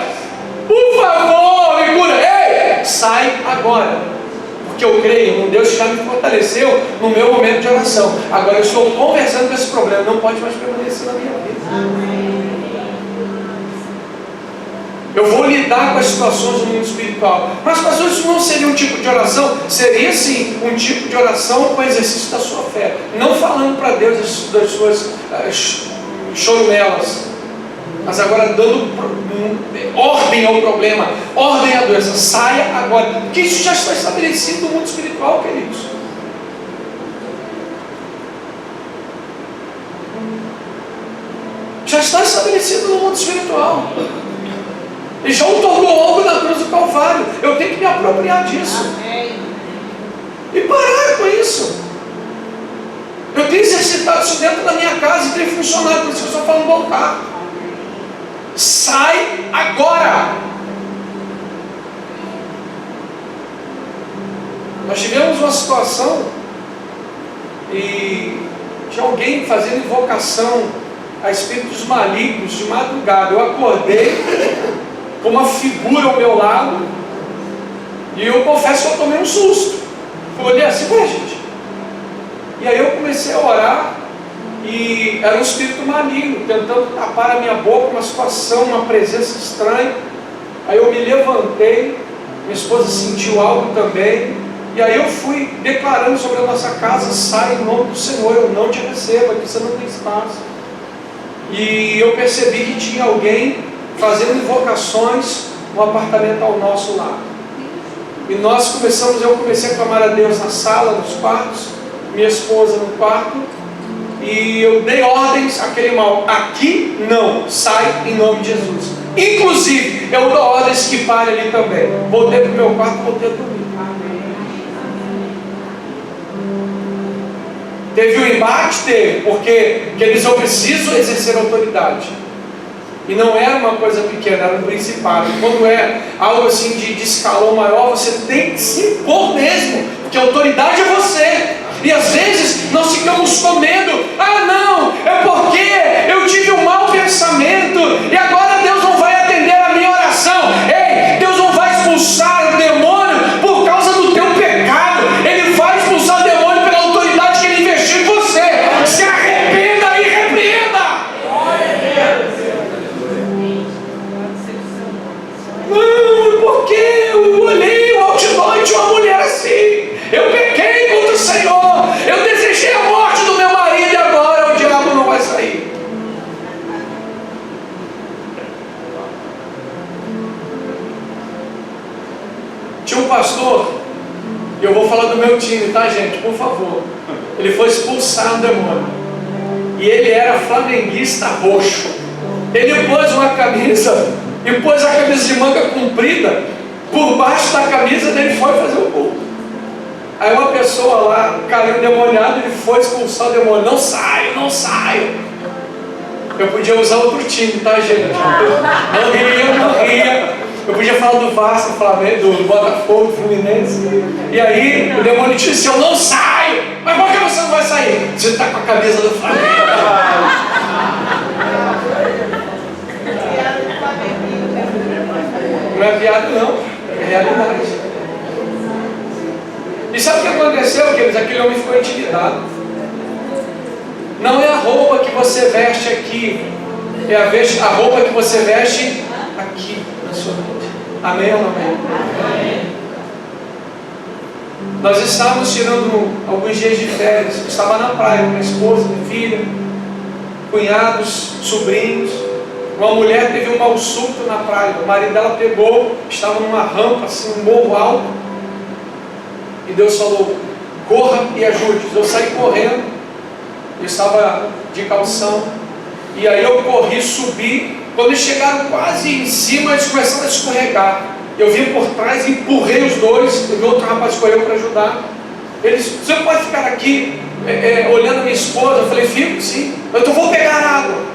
Speaker 1: por favor, me cura, ei, sai agora. Porque eu creio num Deus que já me fortaleceu no meu momento de oração. Agora eu estou conversando com esse problema, não pode mais permanecer na minha vida. Eu vou lidar com as situações do mundo espiritual. Mas pastor, isso não seria um tipo de oração? Seria sim um tipo de oração com o exercício da sua fé. Não falando para Deus das suas chorumelas, mas agora dando ordem ao problema, ordem à doença. Saia agora. Porque isso já está estabelecido no mundo espiritual, queridos. Já está estabelecido no mundo espiritual. Ele já o tornou algo na cruz do Calvário. Eu tenho que me apropriar disso. E parar com isso. Eu tenho exercitado isso dentro da minha casa e tem funcionado. Por isso que eu estou falando voltar. Sai agora. Nós tivemos uma situação e tinha alguém fazendo invocação a espíritos malignos de madrugada. Eu acordei com uma figura ao meu lado e eu confesso que eu tomei um susto. Eu olhei assim, ué, gente. E aí eu comecei a orar e era um espírito maligno tentando tapar a minha boca, uma situação, uma presença estranha. Aí eu me levantei, minha esposa sentiu algo também, e aí eu fui declarando sobre a nossa casa, sai em nome do Senhor, eu não te recebo, aqui você não tem espaço. E eu percebi que tinha alguém fazendo invocações no apartamento ao nosso lado. E eu comecei a clamar a Deus na sala, nos quartos, minha esposa no quarto, e e eu dei ordens àquele mal. Aqui não, sai em nome de Jesus. Inclusive, eu dou ordens que pare ali também. Voltei para o meu quarto, voltei a dormir. Teve um embate? Teve, porque eu preciso exercer autoridade. E não era uma coisa pequena, era um principado. Quando é algo assim de escalão maior, você tem que se impor mesmo, porque a autoridade é você. E às vezes nós ficamos com medo. Ah não, é porque eu tive um mau pensamento e agora Deus não vai atender a minha oração. Ei, Deus não vai expulsar o demônio por causa do teu pecado. Ele vai expulsar o demônio pela autoridade que Ele investiu em você. Se arrependa e repreenda. Não, porque eu olhei o outdoor e tinha uma mulher assim. Eu pequei contra o Senhor. Eu desejei a morte do meu marido e agora o diabo não vai sair. Tinha um pastor, e eu vou falar do meu time, tá, gente? Por favor. Ele foi expulsar um demônio. E ele era flamenguista roxo. Ele pôs uma camisa, e pôs a camisa de manga comprida por baixo da camisa dele, foi fazer o culto. Aí uma pessoa lá caiu endemoniado, ele foi expulsar o demônio. Não saio, não saio. Eu podia usar outro time, tá, gente? Não ria. Eu podia falar do Vasco, do Flamengo, do Botafogo, do Fluminense. E aí o demônio disse: eu não saio. Mas por que você não vai sair? Você está com a camisa do Flamengo. Não é piada não, é realidade. E sabe o que aconteceu, queridos? Aquele homem ficou intimidado. Não é a roupa que você veste aqui, é a roupa que você veste aqui na sua mente. Amém ou não amém? Amém. Nós estávamos tirando alguns dias de férias. Eu estava na praia com minha esposa, minha filha, cunhados, sobrinhos. Uma mulher teve um mau súbito na praia. O marido dela pegou, estava numa rampa, assim, um morro alto. E Deus falou: corra e ajude. Eu saí correndo. Eu estava de calção. E aí eu corri, subi. Quando eles chegaram quase em cima, eles começaram a escorregar. Eu vim por trás e empurrei os dois. E o outro rapaz correu para ajudar. Eles: você pode ficar aqui olhando a minha esposa? Eu falei: fico sim. Então vou pegar água.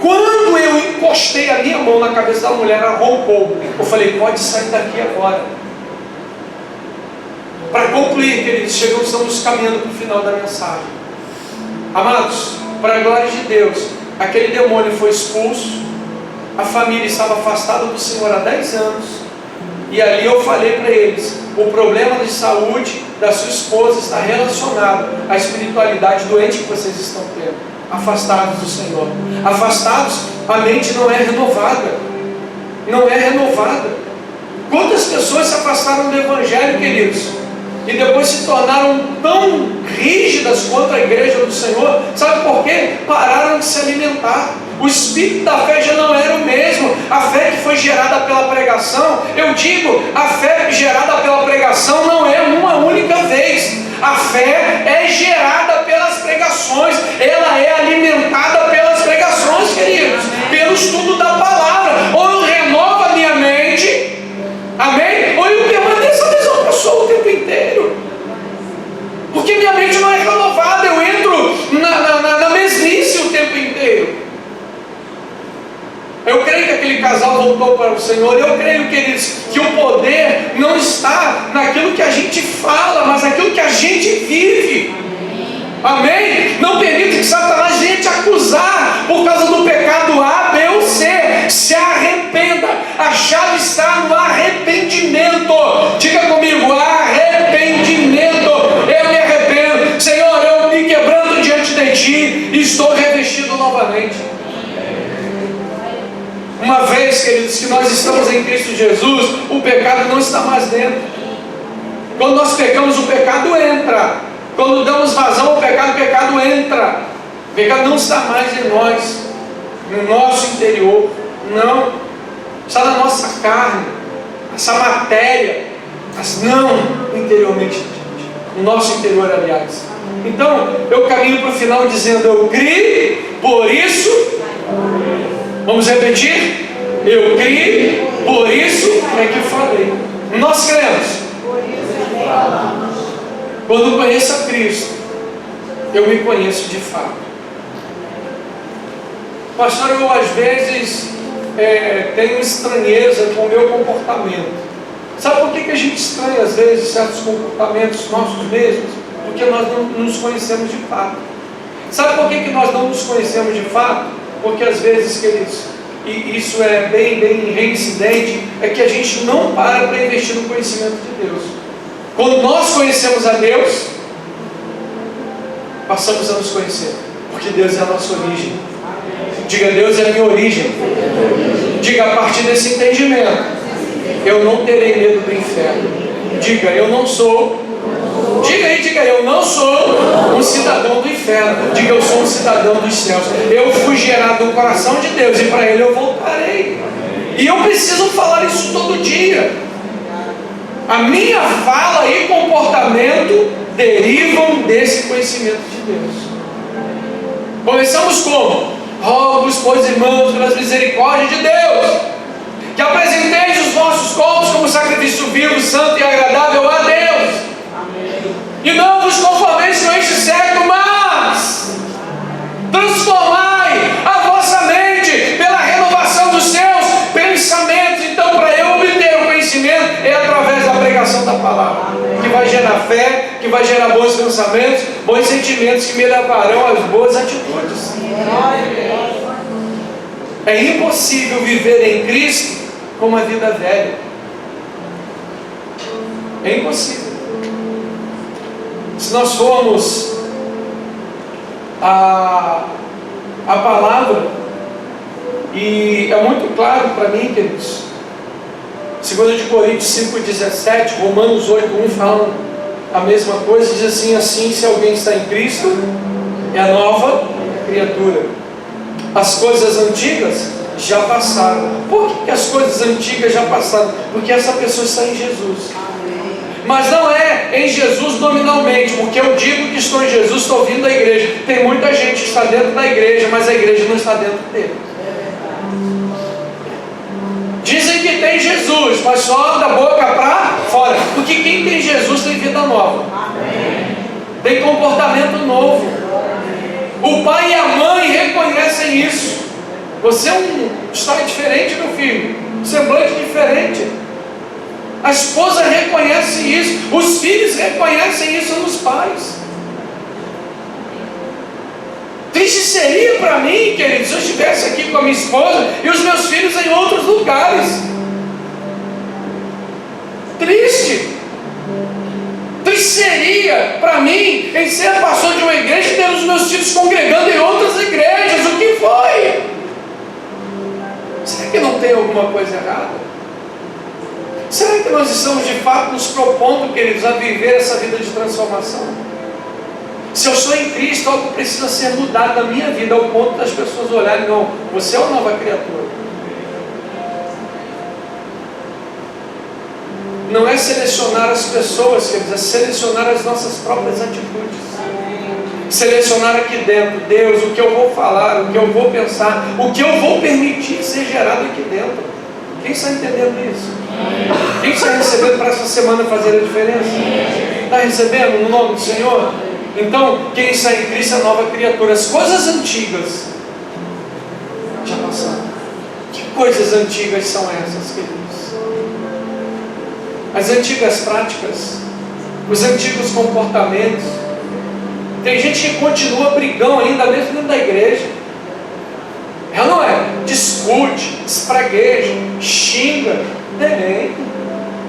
Speaker 1: Quando eu encostei a minha mão na cabeça da mulher, ela roncou. Eu falei: pode sair daqui agora. Para concluir, queridos, estamos caminhando para o final da mensagem. Amados, para a glória de Deus, aquele demônio foi expulso. A família estava afastada do Senhor há 10 anos. E ali eu falei para eles: o problema de saúde da sua esposa está relacionado à espiritualidade doente que vocês estão tendo. Afastados do Senhor. Afastados, a mente não é renovada. Não é renovada. Quantas pessoas se afastaram do Evangelho, queridos? E depois se tornaram tão rígidas contra a igreja do Senhor. Sabe por quê? Pararam de se alimentar. O espírito da fé já não era o mesmo. A fé que foi gerada pela pregação, eu digo, a fé gerada pela pregação não é uma única vez. A fé é gerada pelas pregações, ela é alimentada pelas pregações, queridos, pelo estudo da palavra. Ou eu renovo a minha mente, amém? Ou eu permaneço a mesma pessoa o tempo inteiro, porque minha mente não é renovada. Eu entro na mesmice o tempo inteiro. Eu creio que aquele casal voltou para o Senhor. Eu creio, queridos, que o poder não está naquilo que a gente fala, mas naquilo que a gente vive. Amém? Não permita que Satanás venha te acusar por causa do pecado A, B ou C. Se arrependa. A chave está no arrependimento. Diga comigo: arrependimento. Eu me arrependo. Senhor, eu me quebrando diante de Ti e estou revestido novamente. Uma vez, queridos, que nós estamos em Cristo Jesus, o pecado não está mais dentro. Quando nós pecamos, o pecado entra. Quando damos vazão ao pecado, o pecado entra. O pecado não está mais em nós, no nosso interior. Não. Está na nossa carne, essa matéria. Mas não interiormente, no nosso interior, aliás. Então, eu caminho para o final dizendo: eu criei, por isso. Vamos repetir? Eu criei, por isso é que falei. Nós cremos. Quando conheço a Cristo, eu me conheço de fato. Pastor, eu às vezes tenho estranheza com o meu comportamento. Sabe por que a gente estranha às vezes certos comportamentos nossos mesmos? Porque nós não nos conhecemos de fato. Sabe por que nós não nos conhecemos de fato? Porque às vezes, queridos, e isso é bem reincidente, é que a gente não para investir no conhecimento de Deus. Quando nós conhecemos a Deus, passamos a nos conhecer, porque Deus é a nossa origem. Diga: Deus é a minha origem. Diga: a partir desse entendimento, eu não terei medo do inferno. Diga: eu não sou. Diga aí, diga: eu não sou um cidadão do inferno. Diga: eu sou um cidadão dos céus. Eu fui gerado no coração de Deus e para Ele eu voltarei. E eu preciso falar isso todo dia. A minha fala e comportamento derivam desse conhecimento de Deus. Começamos como? Rogo-vos, pois, irmãos, pelas misericórdias de Deus, que apresenteis os vossos corpos como sacrifício vivo, santo e agradável a Deus. Amém. E não vos conformeis com este século, mas transformai a vossa mente pela renovação dos seus pensamentos. Então, para eu obter o conhecimento, é através da pregação da palavra, que vai gerar fé, que vai gerar bons pensamentos, bons sentimentos, que me levarão às boas atitudes. É impossível viver em Cristo com uma vida velha. É impossível. Se nós formos a palavra, e é muito claro para mim, queridos, 2 Coríntios 5,17, Romanos 8,1 falam a mesma coisa, diz assim: se alguém está em Cristo, é a nova criatura. As coisas antigas já passaram. Por que as coisas antigas já passaram? Porque essa pessoa está em Jesus. Mas não é em Jesus nominalmente, porque eu digo que estou em Jesus, estou vindo da igreja. Tem muita gente que está dentro da igreja, mas a igreja não está dentro dele. Dizem que tem Jesus, mas só da boca para fora. Porque quem tem Jesus tem vida nova. Tem comportamento novo. O pai e a mãe reconhecem isso. Você está diferente, meu filho. Semblante diferente. A esposa reconhece isso. Os filhos reconhecem isso nos pais. Triste seria para mim, queridos, se eu estivesse aqui com a minha esposa e os meus filhos em outros lugares. Triste. Triste seria para mim em ser pastor de uma igreja e ter os meus filhos congregando em outras igrejas. O que foi? Será que não tem alguma coisa errada? Será que nós estamos de fato nos propondo, queridos, a viver essa vida de transformação? Se eu sou em Cristo, algo precisa ser mudado na minha vida, ao ponto das pessoas olharem: não, você é uma nova criatura. Não é selecionar as pessoas, queridos, é selecionar as nossas próprias atitudes. Selecionar aqui dentro: Deus, o que eu vou falar, o que eu vou pensar, o que eu vou permitir ser gerado aqui dentro. Quem está entendendo isso? Quem está recebendo para essa semana fazer a diferença? Está recebendo no nome do Senhor? Então, quem está em Cristo é a nova criatura. As coisas antigas já passaram. Que coisas antigas são essas, queridos? As antigas práticas, os antigos comportamentos. Tem gente que continua brigão ainda mesmo dentro da igreja. É, não é? Discute, espragueja, xinga. Tem.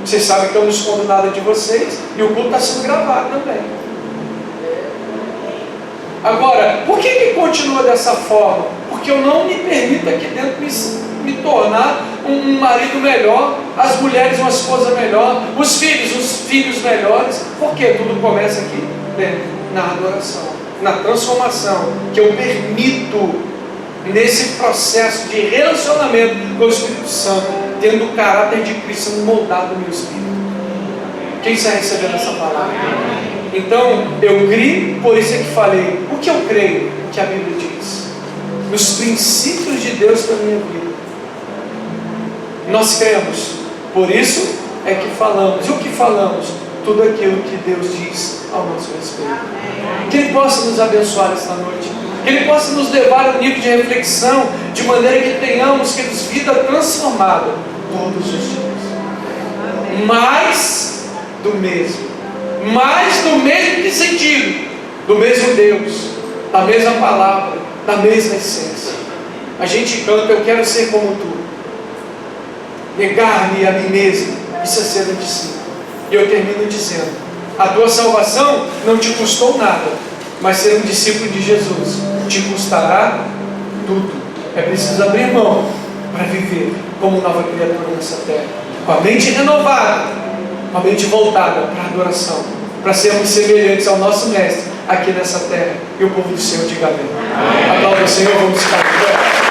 Speaker 1: Vocês sabem que eu não escondo nada de vocês. E o culto está sendo gravado também. Agora, por que continua dessa forma? Porque eu não me permito aqui dentro me tornar um marido melhor, as mulheres uma esposa melhor, os filhos melhores. Porque tudo começa aqui dentro, na adoração, na transformação, que eu permito nesse processo de relacionamento com o Espírito Santo, tendo o caráter de Cristo moldado no meu espírito. Quem está recebendo essa palavra? Então, eu criei, por isso é que falei. O que eu creio? O que a Bíblia diz. Nos princípios de Deus para a minha vida. Nós cremos, por isso é que falamos. E o que falamos? Tudo aquilo que Deus diz ao nosso respeito. Que Ele possa nos abençoar esta noite. Que Ele possa nos levar a um nível de reflexão, de maneira que tenhamos vida transformada todos os dias. Mais do mesmo. Mais do mesmo que sentido. Do mesmo Deus. Da mesma palavra. Da mesma essência. A gente canta, eu quero ser como Tu. Negar-me a mim mesmo. Isso é ser um discípulo. E eu termino dizendo, a tua salvação não te custou nada, mas ser um discípulo de Jesus te custará tudo. É preciso abrir mão para viver como nova criatura nessa terra, com a mente renovada, com a mente voltada para a adoração, para sermos semelhantes ao nosso Mestre aqui nessa terra. E o povo do Senhor diga amém. Aplauda o Senhor, vamos ficar de pé.